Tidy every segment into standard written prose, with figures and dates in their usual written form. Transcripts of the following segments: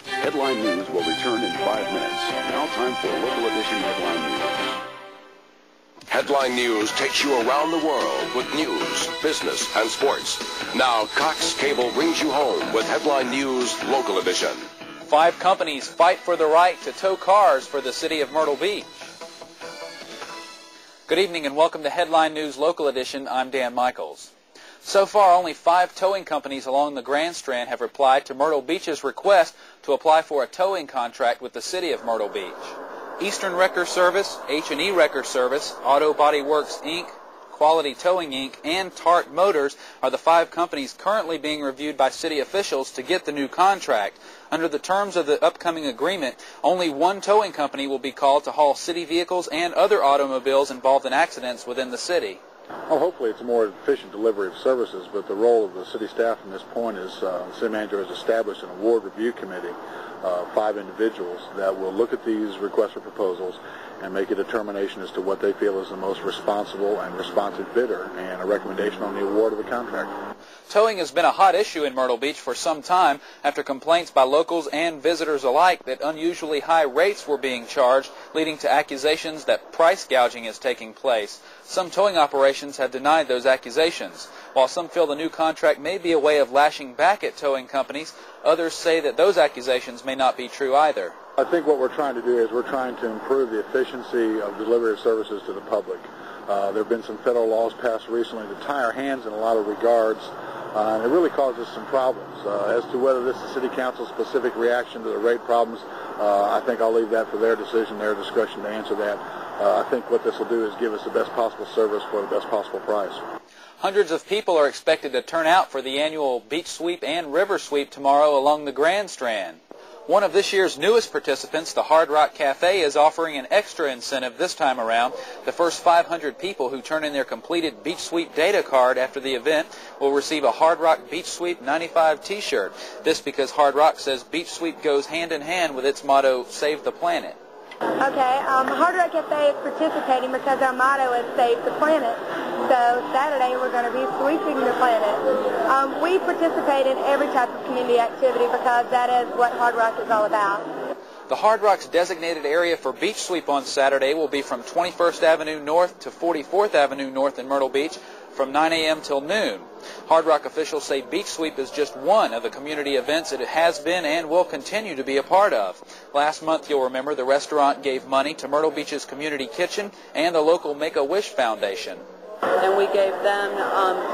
Headline News will return in 5 minutes. Now time for Local Edition Headline News. Headline News takes you around the world with news, business, and sports. Now Cox Cable brings you home with Headline News Local Edition. 5 companies fight for the right to tow cars for the city of Myrtle Beach. Good evening and welcome to Headline News Local Edition. I'm Dan Michaels. So far, only 5 towing companies along the Grand Strand have replied to Myrtle Beach's request to apply for a towing contract with the city of Myrtle Beach. Eastern Wrecker Service, H&E Wrecker Service, Auto Body Works, Inc., Quality Towing, Inc., and Tart Motors are the 5 companies currently being reviewed by city officials to get the new contract. Under the terms of the upcoming agreement, only 1 towing company will be called to haul city vehicles and other automobiles involved in accidents within the city. Well, hopefully it's a more efficient delivery of services, but the role of the city staff from this point is the city manager has established an award review committee, 5 individuals that will look at these requests for proposals and make a determination as to what they feel is the most responsible and responsive bidder and a recommendation on the award of the contract. Towing has been a hot issue in Myrtle Beach for some time after complaints by locals and visitors alike that unusually high rates were being charged, leading to accusations that price gouging is taking place. Some towing operations have denied those accusations. While some feel the new contract may be a way of lashing back at towing companies, others say that those accusations may not be true either. I think what we're trying to do is we're trying to improve the efficiency of delivery of services to the public. There have been some federal laws passed recently that tie our hands in a lot of regards, and it really causes some problems. As to whether this is city council's specific reaction to the rate problems, I think I'll leave that for their decision, their discretion to answer that. I think what this will do is give us the best possible service for the best possible price. Hundreds of people are expected to turn out for the annual beach sweep and river sweep tomorrow along the Grand Strand. One of this year's newest participants, the Hard Rock Cafe, is offering an extra incentive this time around. The first 500 people who turn in their completed Beach Sweep data card after the event will receive a Hard Rock Beach Sweep 95 t-shirt. This because Hard Rock says Beach Sweep goes hand in hand with its motto, Save the Planet. Okay, Hard Rock Cafe is participating because our motto is Save the Planet. So Saturday we're going to be sweeping the planet. We participate in every type of community activity because that is what Hard Rock is all about. The Hard Rock's designated area for Beach Sweep on Saturday will be from 21st Avenue North to 44th Avenue North in Myrtle Beach from 9 a.m. till noon. Hard Rock officials say Beach Sweep is just one of the community events it has been and will continue to be a part of. Last month, you'll remember, the restaurant gave money to Myrtle Beach's Community Kitchen and the local Make-A-Wish Foundation. And we gave them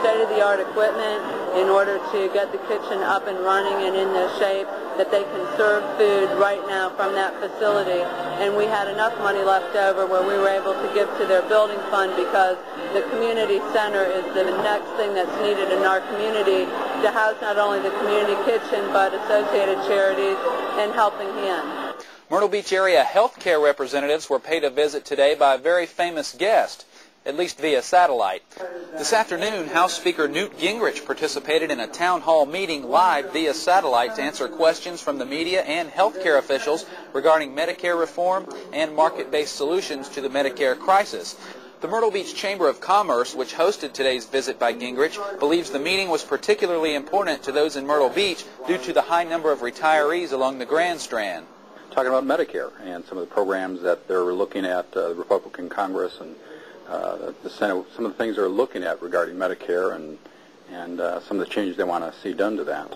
state-of-the-art equipment in order to get the kitchen up and running and in the shape that they can serve food right now from that facility. And we had enough money left over where we were able to give to their building fund because the community center is the next thing that's needed in our community to house not only the community kitchen but associated charities and Helping Hands. Myrtle Beach area healthcare representatives were paid a visit today by a very famous guest, at least via satellite. This afternoon, House Speaker Newt Gingrich participated in a town hall meeting live via satellite to answer questions from the media and healthcare officials regarding Medicare reform and market-based solutions to the Medicare crisis. The Myrtle Beach Chamber of Commerce, which hosted today's visit by Gingrich, believes the meeting was particularly important to those in Myrtle Beach due to the high number of retirees along the Grand Strand. Talking about Medicare and some of the programs that they're looking at, the Republican Congress and the Senate, some of the things they're looking at regarding Medicare and some of the changes they want to see done to that.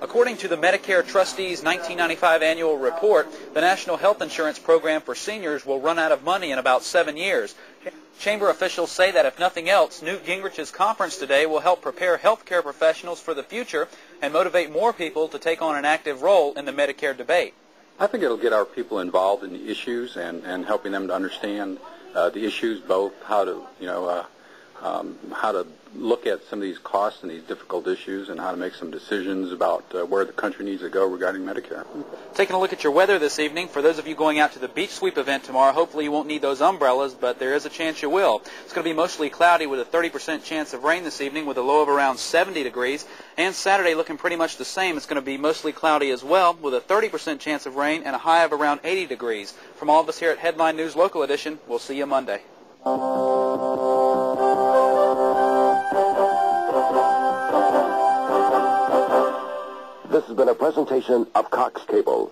According to the Medicare Trustees' 1995 annual report, the National Health Insurance Program for seniors will run out of money in about 7 years. Chamber officials say that if nothing else, Newt Gingrich's conference today will help prepare healthcare professionals for the future and motivate more people to take on an active role in the Medicare debate. I think it'll get our people involved in the issues and helping them to understand the issues, both how to look at some of these costs and these difficult issues and how to make some decisions about where the country needs to go regarding Medicare. Taking a look at your weather this evening, for those of you going out to the Beach Sweep event tomorrow, hopefully you won't need those umbrellas, but there is a chance you will. It's going to be mostly cloudy with a 30% chance of rain this evening with a low of around 70 degrees. And Saturday looking pretty much the same. It's going to be mostly cloudy as well with a 30% chance of rain and a high of around 80 degrees. From all of us here at Headline News Local Edition, we'll see you Monday. This has been a presentation of Cox Cable.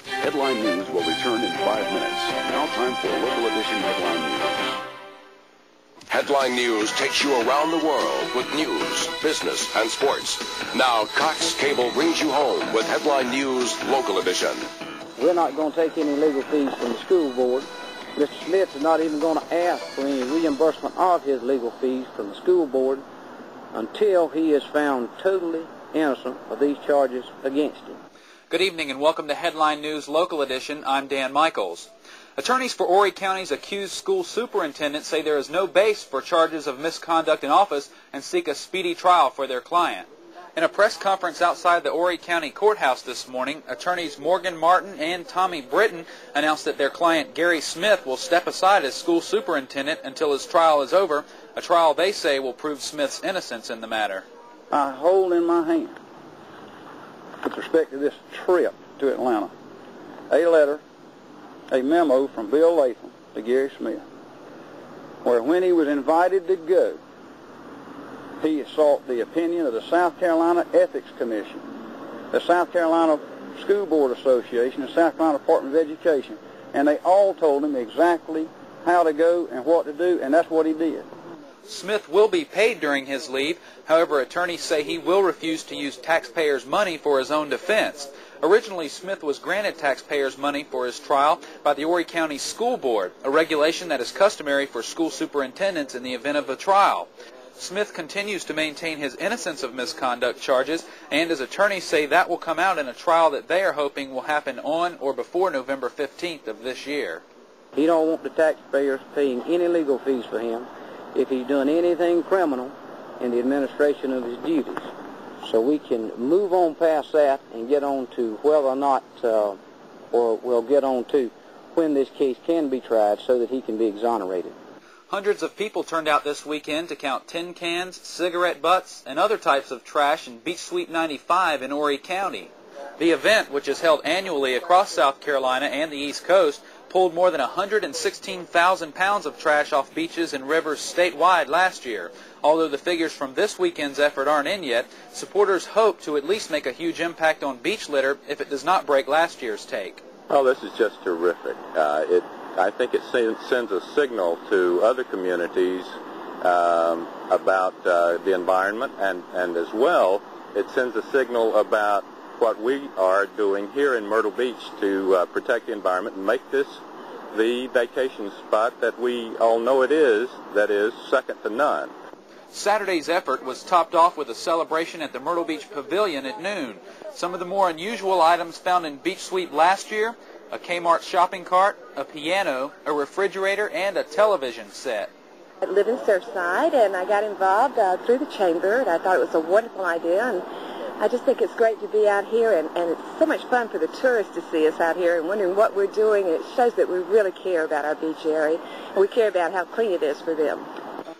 Headline News will return in 5 minutes. Now time for a local edition Headline News. Headline News takes you around the world with news, business, and sports. Now Cox Cable brings you home with Headline News Local Edition. We're not going to take any legal fees from the school board. Mr. Smith is not even going to ask for any reimbursement of his legal fees from the school board until he is found totally innocent of these charges against him. Good evening and welcome to Headline News Local Edition. I'm Dan Michaels. Attorneys for Horry County's accused school superintendent say there is no base for charges of misconduct in office and seek a speedy trial for their client. In a press conference outside the Horry County Courthouse this morning, attorneys Morgan Martin and Tommy Britton announced that their client Gary Smith will step aside as school superintendent until his trial is over, a trial they say will prove Smith's innocence in the matter. I hold in my hand, with respect to this trip to Atlanta, a letter, a memo from Bill Latham to Gary Smith, where when he was invited to go, he sought the opinion of the South Carolina Ethics Commission, the South Carolina School Board Association, the South Carolina Department of Education, and they all told him exactly how to go and what to do, and that's what he did. Smith will be paid during his leave. However, attorneys say he will refuse to use taxpayers' money for his own defense. Originally, Smith was granted taxpayers' money for his trial by the Horry County School Board, a regulation that is customary for school superintendents in the event of a trial. Smith continues to maintain his innocence of misconduct charges, and his attorneys say that will come out in a trial that they are hoping will happen on or before November 15th of this year. He don't want the taxpayers paying any legal fees for him if he's done anything criminal in the administration of his duties. So we can move on past that and get on to whether or not, or we'll get on to when this case can be tried so that he can be exonerated. Hundreds of people turned out this weekend to count tin cans, cigarette butts, and other types of trash in Beach Sweep 95 in Horry County. The event, which is held annually across South Carolina and the East Coast, pulled more than 116,000 pounds of trash off beaches and rivers statewide last year. Although the figures from this weekend's effort aren't in yet, supporters hope to at least make a huge impact on beach litter if it does not break last year's take. Oh, this is just terrific. I think it sends a signal to other communities about the environment, and as well, it sends a signal about what we are doing here in Myrtle Beach to protect the environment and make this the vacation spot that we all know it is, that is second to none. Saturday's effort was topped off with a celebration at the Myrtle Beach Pavilion at noon. Some of the more unusual items found in Beach Sweep last year: a Kmart shopping cart, a piano, a refrigerator, and a television set. I live in Surfside, and I got involved through the chamber, and I thought it was a wonderful idea, and I just think it's great to be out here, and it's so much fun for the tourists to see us out here and wondering what we're doing. It shows that we really care about our beach area, and we care about how clean it is for them.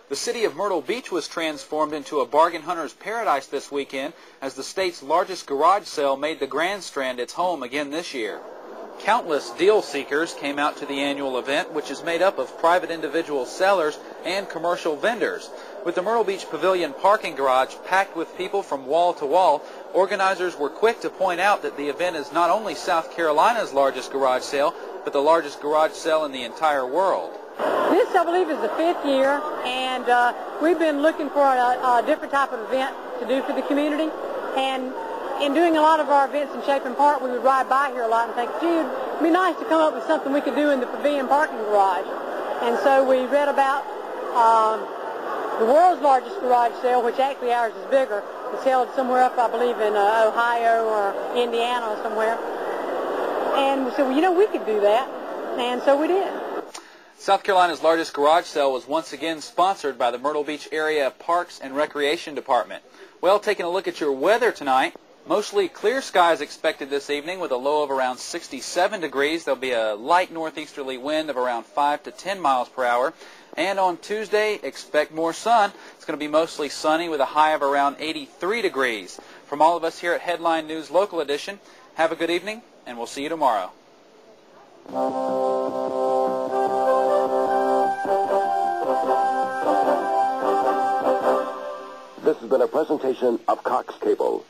The city of Myrtle Beach was transformed into a bargain hunter's paradise this weekend as the state's largest garage sale made the Grand Strand its home again this year. Countless deal seekers came out to the annual event, which is made up of private individual sellers and commercial vendors. With the Myrtle Beach Pavilion parking garage packed with people from wall to wall, organizers were quick to point out that the event is not only South Carolina's largest garage sale, but the largest garage sale in the entire world. This, I believe, is the 5th year, and we've been looking for a different type of event to do for the community. And in doing a lot of our events in Chapin Park, we would ride by here a lot and think, gee, it'd be nice to come up with something we could do in the pavilion parking garage. And so we read about the world's largest garage sale, which actually ours is bigger. It's held somewhere up, I believe, in Ohio or Indiana or somewhere. And we said, well, you know, we could do that. And so we did. South Carolina's largest garage sale was once again sponsored by the Myrtle Beach Area Parks and Recreation Department. Well, taking a look at your weather tonight, mostly clear skies expected this evening with a low of around 67 degrees. There'll be a light northeasterly wind of around 5 to 10 miles per hour. And on Tuesday, expect more sun. It's going to be mostly sunny with a high of around 83 degrees. From all of us here at Headline News Local Edition, have a good evening, and we'll see you tomorrow. This has been a presentation of Cox Cable.